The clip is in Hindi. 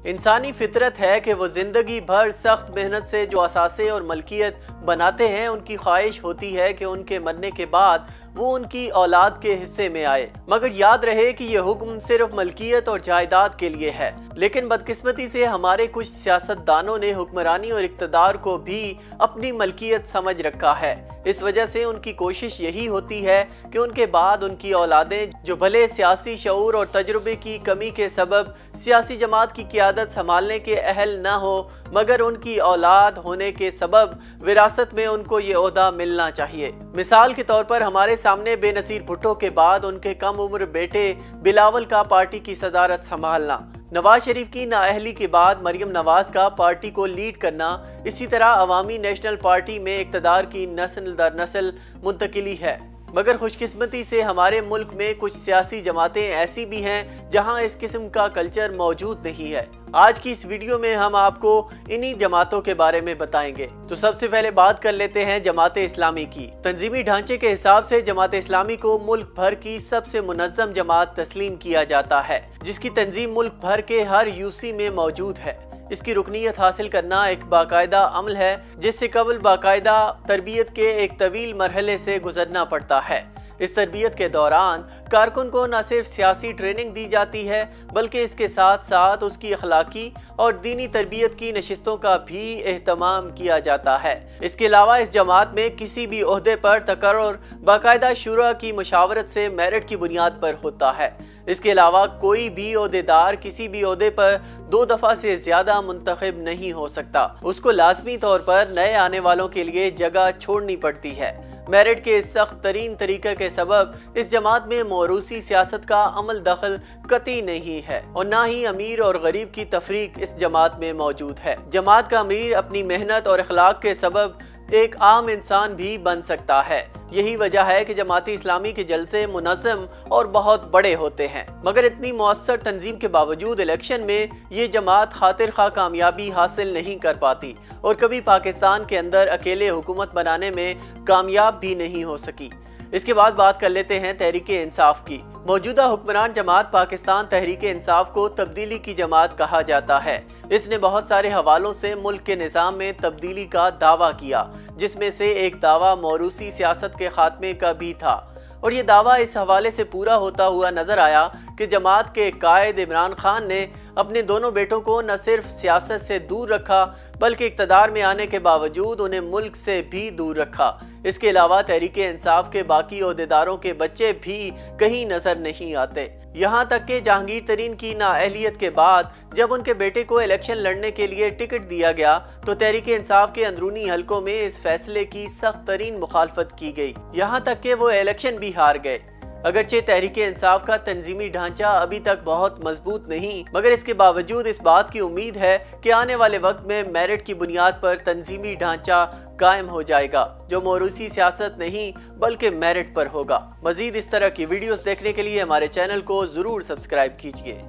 इंसानी फितरत है कि वो जिंदगी भर सख्त मेहनत से जो असासे और मलकियत बनाते हैं, उनकी ख्वाहिश होती है कि उनके मरने के बाद वो उनकी औलाद के हिस्से में आए। मगर याद रहे कि ये हुक्म सिर्फ मलकियत और जायदाद के लिए है। लेकिन बदकिस्मती से हमारे कुछ सियासतदानों ने हुक्मरानी और इक़्तिदार को भी अपनी मलकियत समझ रखा है। इस वजह से उनकी कोशिश यही होती है कि उनके बाद उनकी औलादें, जो भले सियासी शऊर और तजुर्बे की कमी के सबब सियासी जमात की क़ियादत संभालने के अहल न हो, मगर उनकी औलाद होने के सबब विरासत में उनको ये ओहदा मिलना चाहिए। मिसाल के तौर पर हमारे सामने बेनज़ीर भुट्टो के बाद उनके कम उम्र बेटे बिलावल का पार्टी की सदारत संभालना, नवाज शरीफ की नाअहली के बाद मरियम नवाज का पार्टी को लीड करना, इसी तरह अवामी नेशनल पार्टी में इक़्तिदार की नस्ल दर नस्ल मुंतकिली है। मगर खुशकिस्मती से हमारे मुल्क में कुछ सियासी जमातें ऐसी भी हैं जहां इस किस्म का कल्चर मौजूद नहीं है। आज की इस वीडियो में हम आपको इन्हीं जमातों के बारे में बताएंगे। तो सबसे पहले बात कर लेते हैं जमात इस्लामी की। तंजीमी ढांचे के हिसाब से जमात इस्लामी को मुल्क भर की सबसे मुनज़्ज़म जमात तस्लीम किया जाता है, जिसकी तंजीम मुल्क भर के हर यूसी में मौजूद है। इसकी रुकनीत हासिल करना एक बाकायदा अमल है, जिससे कबल बाकायदा तरबियत के एक तवील मरहले से गुजरना पड़ता है। इस तरबियत के दौरान कारकुन को न सिर्फ सियासी ट्रेनिंग दी जाती है, बल्कि इसके साथ साथ उसकी अखलाकी और दीनी तरबियत की नशिस्तों का भी एहतमाम किया जाता है। इसके अलावा इस जमात में किसी भी ओहदे पर तकर्रुर बाकायदा शुरा की मुशावरत से मेरिट की बुनियाद पर होता है। इसके अलावा कोई भी ओहदेदार किसी भी ओहदे पर 2 दफ़ा से ज़्यादा मुंतखब नहीं हो सकता। उसको लाजमी तौर पर नए आने वालों के लिए जगह छोड़नी पड़ती है। मेरिट के इस सख्त तरीन तरीके के सबब इस जमात में मौरूसी सियासत का अमल दखल कतई नहीं है और ना ही अमीर और गरीब की तफरीक इस जमात में मौजूद है। जमात का अमीर अपनी मेहनत और अखलाक के सबब एक आम इंसान भी बन सकता है। यही वजह है कि जमात इस्लामी के जलसे मुनज़्ज़म और बहुत बड़े होते हैं। मगर इतनी मौसर तंजीम के बावजूद इलेक्शन में ये जमात खातिर खा कामयाबी हासिल नहीं कर पाती और कभी पाकिस्तान के अंदर अकेले हुकूमत बनाने में कामयाब भी नहीं हो सकी। इसके बाद बात कर लेते हैं तहरीक इंसाफ की। मौजूदा हुक्मरान जमात पाकिस्तान तहरीक इंसाफ को तब्दीली की जमात कहा जाता है। इसने बहुत सारे हवालों से मुल्क के निज़ाम में तब्दीली का दावा किया, जिसमें से एक दावा मौरूसी सियासत के खात्मे का भी था और ये दावा इस हवाले से पूरा होता हुआ नजर आया कि जमात के कायद इमरान खान ने अपने दोनों बेटों को न सिर्फ सियासत से दूर रखा, बल्कि इक़्तिदार में आने के बावजूद उन्हें मुल्क से भी दूर रखा। इसके अलावा तहरीक इंसाफ के बाकी ओहदेदारों के बच्चे भी कहीं नजर नहीं आते। यहाँ तक कि जहांगीर तरीन की नाअहलियत के बाद जब उनके बेटे को इलेक्शन लड़ने के लिए टिकट दिया गया, तो तहरीक इंसाफ के अंदरूनी हलकों में इस फैसले की सख्त तरीन मुखालफत की गई, यहाँ तक कि वो इलेक्शन भी हार गए। अगरचे तहरीक इंसाफ का तंजीमी ढांचा अभी तक बहुत मजबूत नहीं, मगर इसके बावजूद इस बात की उम्मीद है कि आने वाले वक्त में मेरिट की बुनियाद पर तंजीमी ढांचा कायम हो जाएगा, जो मौरूसी सियासत नहीं बल्कि मेरिट पर होगा। मजीद इस तरह की वीडियोस देखने के लिए हमारे चैनल को जरूर सब्सक्राइब कीजिए।